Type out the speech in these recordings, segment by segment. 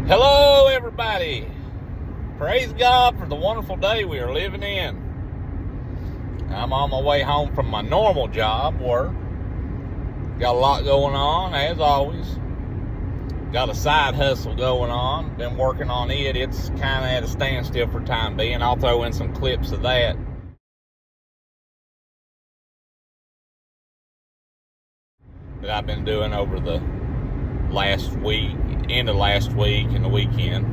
Hello, everybody. Praise God for the wonderful day we are living in. I'm on my way home from my normal job work. Got a lot going on, as always. Got a side hustle going on. Been working on it. It's kind of at a standstill for the time being. I'll throw in some clips of that. That I've been doing over the last week, end of last week and the weekend.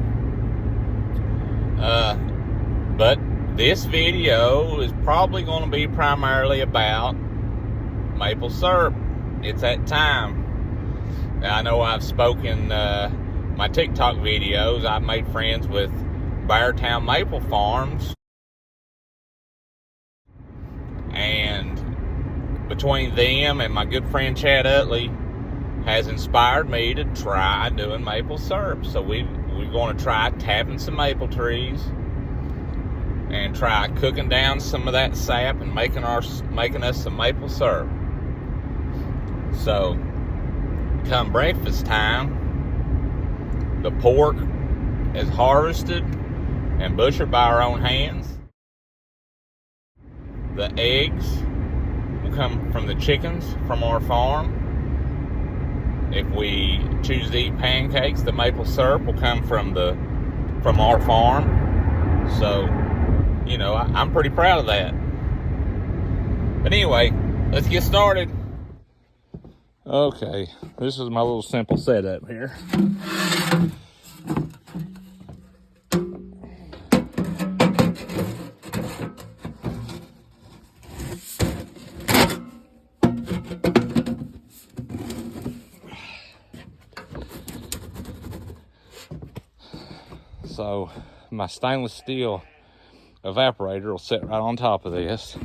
But this video is probably going to be primarily about maple syrup. It's that time. I know I've spoken my TikTok videos. I've made friends with Beartown Maple Farms, and between them and my good friend Chad Utley has inspired me to try doing maple syrup. So we're going to try tapping some maple trees and try cooking down some of that sap and making us some maple syrup. So come breakfast time, the pork is harvested and butchered by our own hands. The eggs will come from the chickens from our farm. If we choose to eat pancakes, the maple syrup will come from our farm. So, you know, I'm pretty proud of that. But anyway, let's get started. Okay, this is my little simple setup here. So my stainless steel evaporator will sit right on top of this.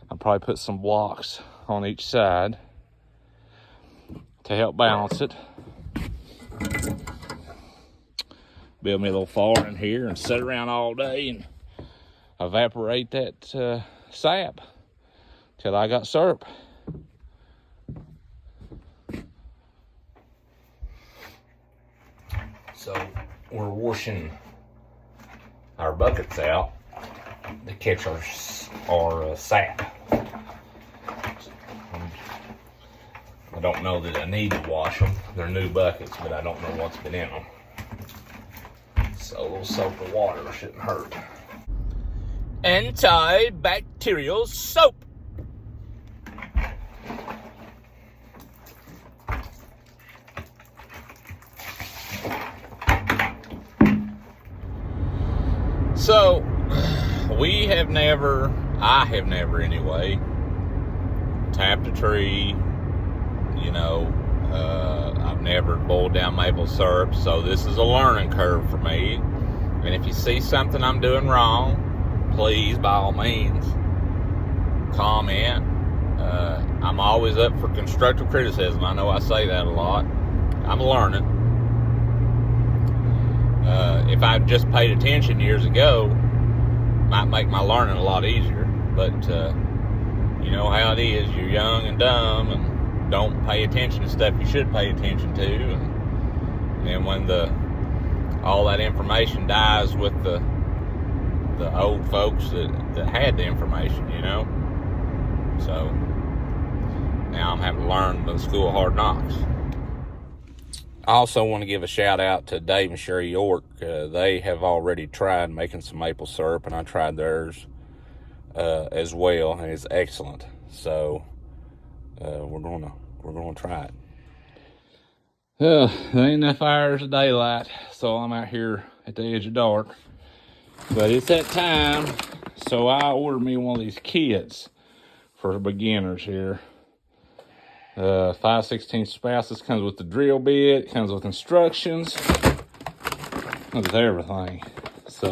I'll probably put some blocks on each side to help balance it. Build me a little fire in here and sit around all day and evaporate that sap till I got syrup. So we're washing our buckets out to catch our sap. I don't know that I need to wash them. They're new buckets, but I don't know what's been in them. So a little soap and water shouldn't hurt. Antibacterial soap. So, I have never anyway, tapped a tree, you know, I've never boiled down maple syrup, so this is a learning curve for me. And if you see something I'm doing wrong, please, by all means, comment. I'm always up for constructive criticism. I know I say that a lot. I'm learning. If I just paid attention years ago, might make my learning a lot easier. But you know how it is. You're young and dumb and don't pay attention to stuff you should pay attention to. And when all that information dies with the old folks that had the information, you know. So now I'm having to learn the school of hard knocks. I also want to give a shout out to Dave and Sherry York. They have already tried making some maple syrup, and I tried theirs as well, and it's excellent. So we're gonna try it. There ain't enough hours of daylight, so I'm out here at the edge of dark. But it's that time, so I ordered me one of these kits for beginners here. 5/16 spouse. This comes with the drill bit, comes with instructions, comes with everything. So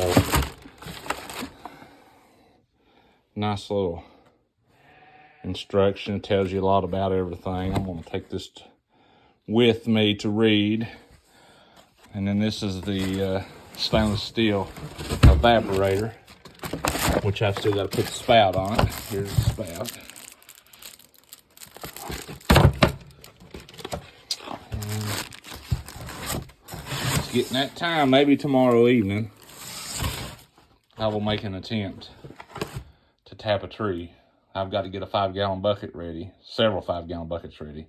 nice little instruction, tells you a lot about everything. I'm going to take this with me to read. And then this is the stainless steel evaporator, which I've still got to put the spout on it. Here's the spout. It's getting that time. Maybe tomorrow evening I will make an attempt to tap a tree. I've got to get a 5-gallon bucket ready, several 5-gallon buckets ready.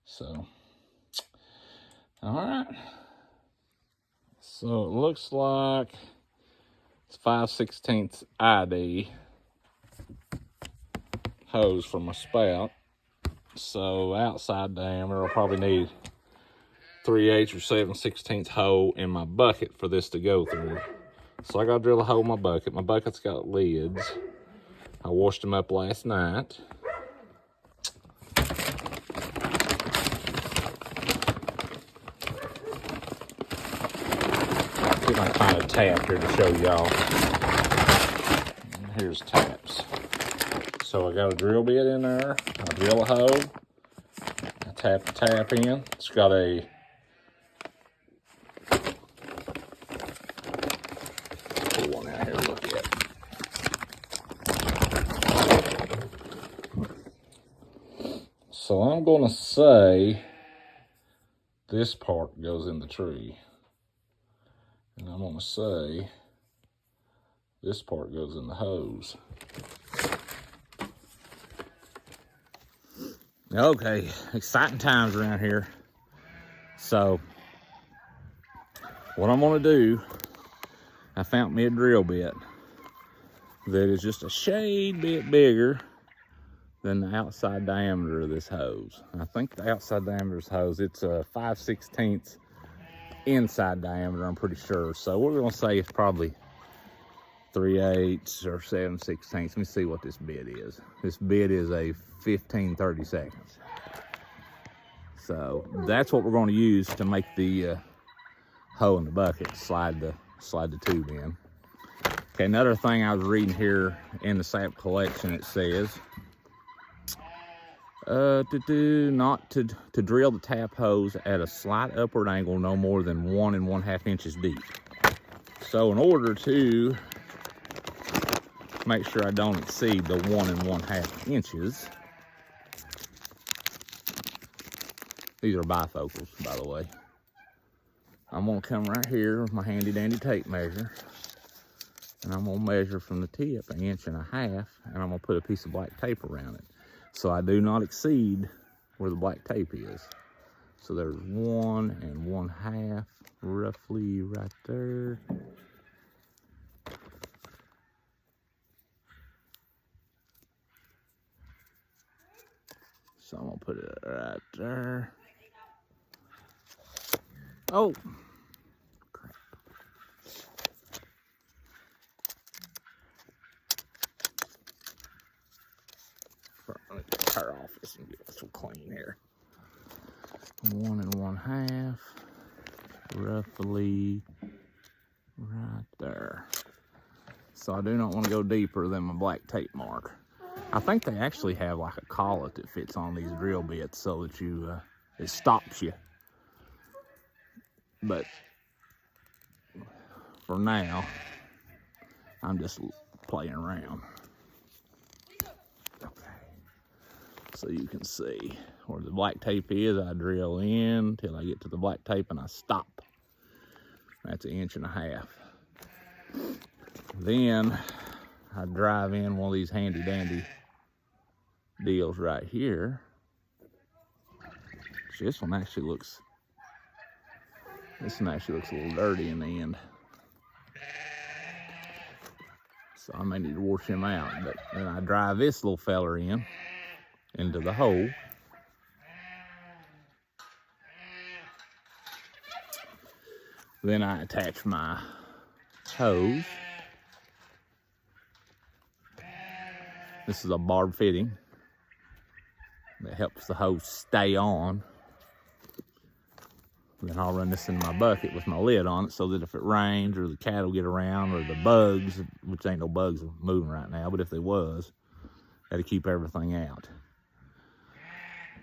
So, all right. So it looks like it's 5/16 ID hose for my spout. So outside diameter, I'll probably need 3/8 or 7/16 hole in my bucket for this to go through. So I gotta drill a hole in my bucket. My bucket's got lids. I washed them up last night. See if I can find a tap here to show y'all. Here's taps. So I got a drill bit in there. I drill a hole. I tap the tap in. It's got a pull one out here to look at. So I'm gonna say this part goes in the tree. And I'm gonna say this part goes in the hose. Okay, exciting times around here. So, what I'm gonna do, I found me a drill bit that is just a shade bit bigger than the outside diameter of this hose. I think the outside diameter of this hose, it's a 5/16 inside diameter, I'm pretty sure. So we're gonna say it's probably 3/8 or 7/16. Let me see what this bit is. This bit is a 15-30 seconds. So that's what we're going to use to make the hole in the bucket, slide the tube in. Okay, another thing I was reading here in the sample collection, it says not to drill the tap hose at a slight upward angle no more than 1 1/2 inches deep. So in order to make sure I don't exceed the 1 1/2 inches. These are bifocals, by the way. I'm gonna come right here with my handy dandy tape measure, and I'm gonna measure from the tip 1 1/2 inches, and I'm gonna put a piece of black tape around it, so I do not exceed where the black tape is. So there's 1 1/2, roughly right there. So I'm gonna put it right there. Oh, crap. Let me tear off this and get this one clean here. 1 1/2, roughly right there. So I do not want to go deeper than my black tape mark. I think they actually have like a collet that fits on these drill bits so that it stops you. But for now, I'm just playing around. Okay. So you can see where the black tape is, I drill in till I get to the black tape and I stop. That's 1 1/2 inches. Then I drive in one of these handy dandy deals right here. This one actually looks a little dirty in the end. So I may need to wash him out. But then I drive this little feller into the hole. Then I attach my hose. This is a barb fitting that helps the hose stay on. Then I'll run this in my bucket with my lid on it so that if it rains or the cattle get around or the bugs, which ain't no bugs moving right now, but if there was, that'll keep everything out.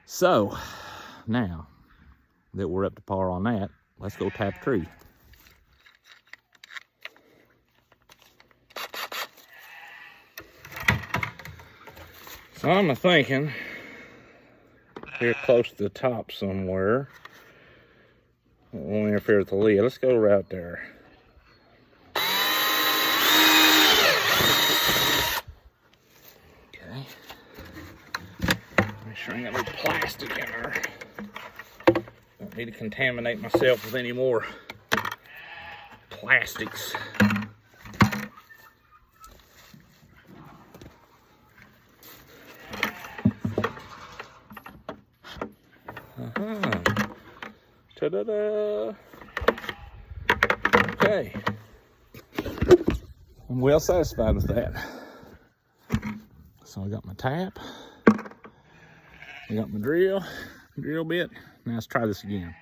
So now that we're up to par on that, let's go tap a tree. So I'm thinking here close to the top somewhere, when we interfere with the lid. Let's go right there. Okay. Make sure I ain't got no plastic in there. Don't need to contaminate myself with any more plastics. Ta-da-da! Okay. I'm well satisfied with that. So I got my tap. I got my drill bit. Now let's try this again.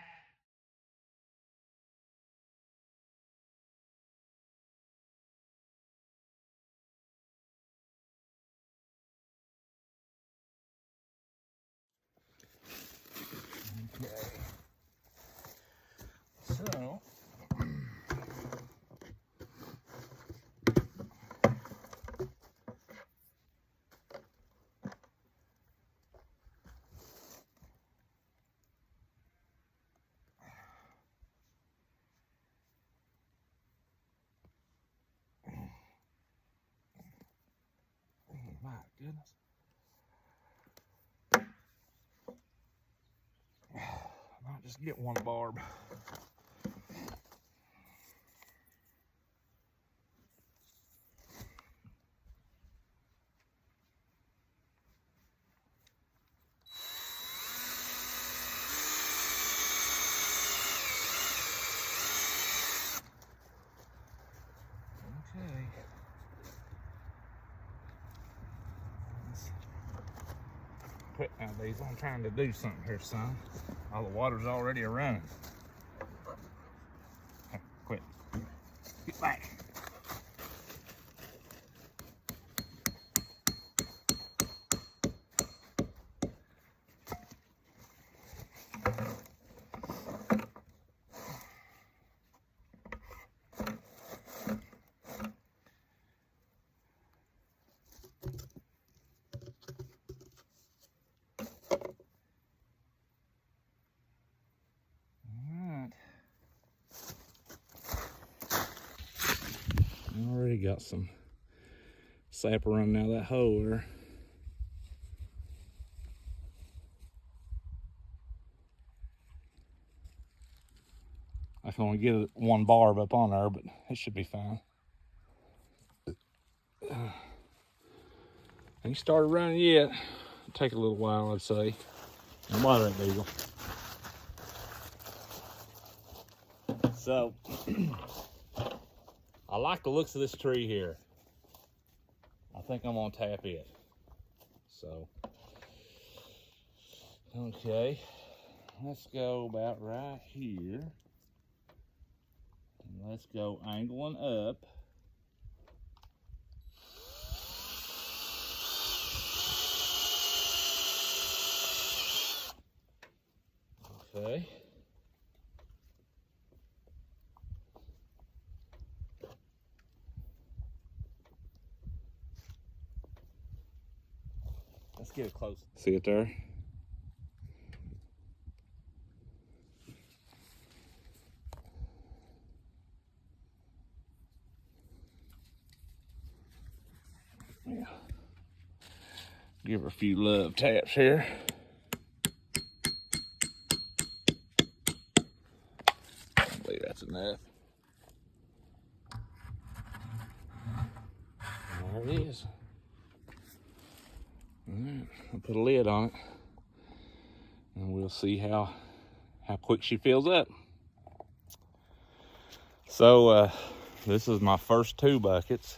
Okay. So my goodness. Might just get one barb. Okay. Quit nowadays. I'm trying to do something here, son. All the water's already running. Hey, quit. Get back. Already got some sap running out of that hole there. I can only get one barb up on there, but it should be fine. Ain't started running yet. It'll take a little while, I'd say. And water that beagle. So, I like the looks of this tree here. I think I'm gonna tap it. So, okay, let's go about right here. And let's go angling up. Okay. Let's get it close. See it there? Yeah. Give her a few love taps here. I believe that's enough. There it is. All right, I'll put a lid on it, and we'll see how quick she fills up. So this is my first 2 buckets.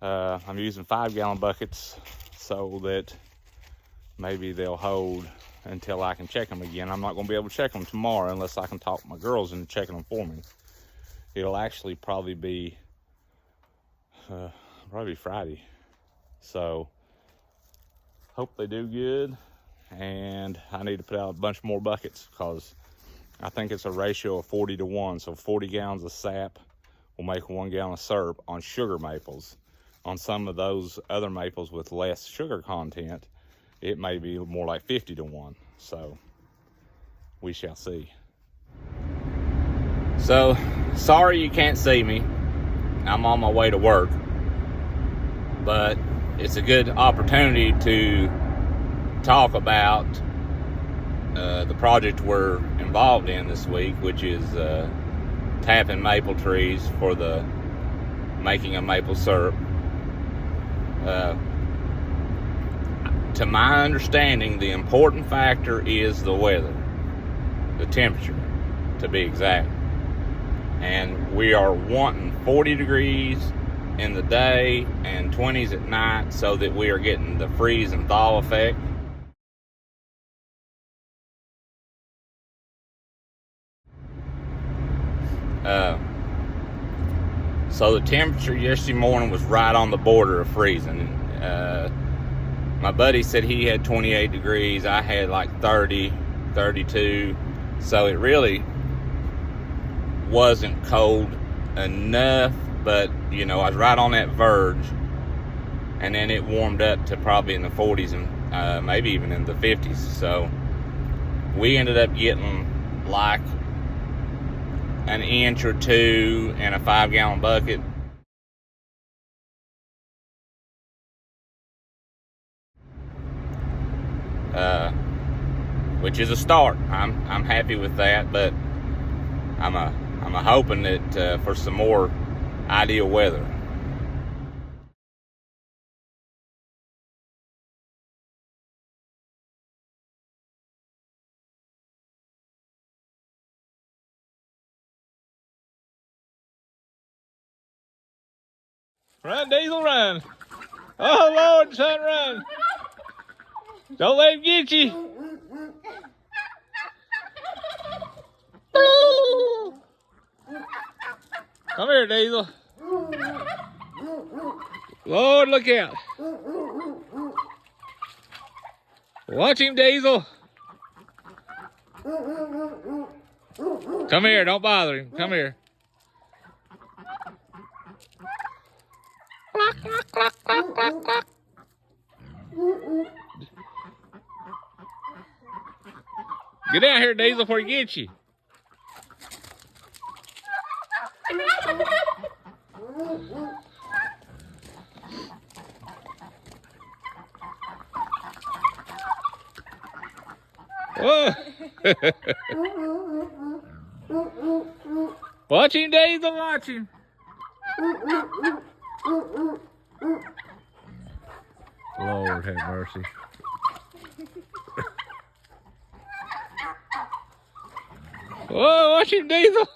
I'm using 5-gallon buckets so that maybe they'll hold until I can check them again. I'm not going to be able to check them tomorrow unless I can talk my girls into checking them for me. It'll actually probably be Friday. So hope they do good, and I need to put out a bunch more buckets because I think it's a ratio of 40 to 1. So 40 gallons of sap will make 1 gallon of syrup on sugar maples. On some of those other maples with less sugar content, it may be more like 50 to 1. So we shall see. So, sorry you can't see me. I'm on my way to work. But it's a good opportunity to talk about the project we're involved in this week, which is tapping maple trees for the making of maple syrup. To my understanding, the important factor is the weather, the temperature, to be exact. And we are wanting 40 degrees in the day and 20s at night so that we are getting the freeze and thaw effect. So the temperature yesterday morning was right on the border of freezing. My buddy said he had 28 degrees. I had like 30, 32. So it really wasn't cold enough, but you know, I was right on that verge. And then it warmed up to probably in the 40s and maybe even in the 50s. So we ended up getting like an inch or two in a 5-gallon bucket. Which is a start. I'm happy with that, but I'm hoping that for some more ideal weather. Run, Diesel, run. Oh, Lord, son, run. Don't let him get you. Come here, Diesel. Lord, look out. Watch him, Diesel. Come here, don't bother him. Come here. Get down here, Diesel, before he gets you. Whoa. Watch him, Diesel, watch him. Lord have mercy. Whoa, watch him, Diesel.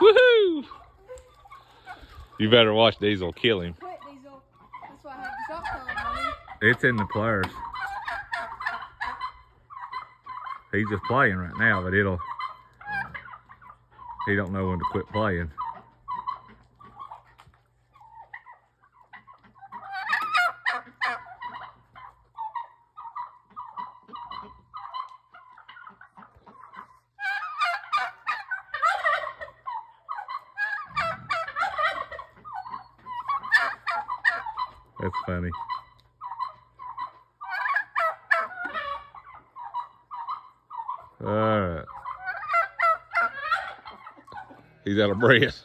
Woohoo! You better watch Diesel kill him. Quit, Diesel. That's why I have the shot collar on him. It's in the pliers. He's just playing right now, but he don't know when to quit playing. That's funny. All right. He's out of breath.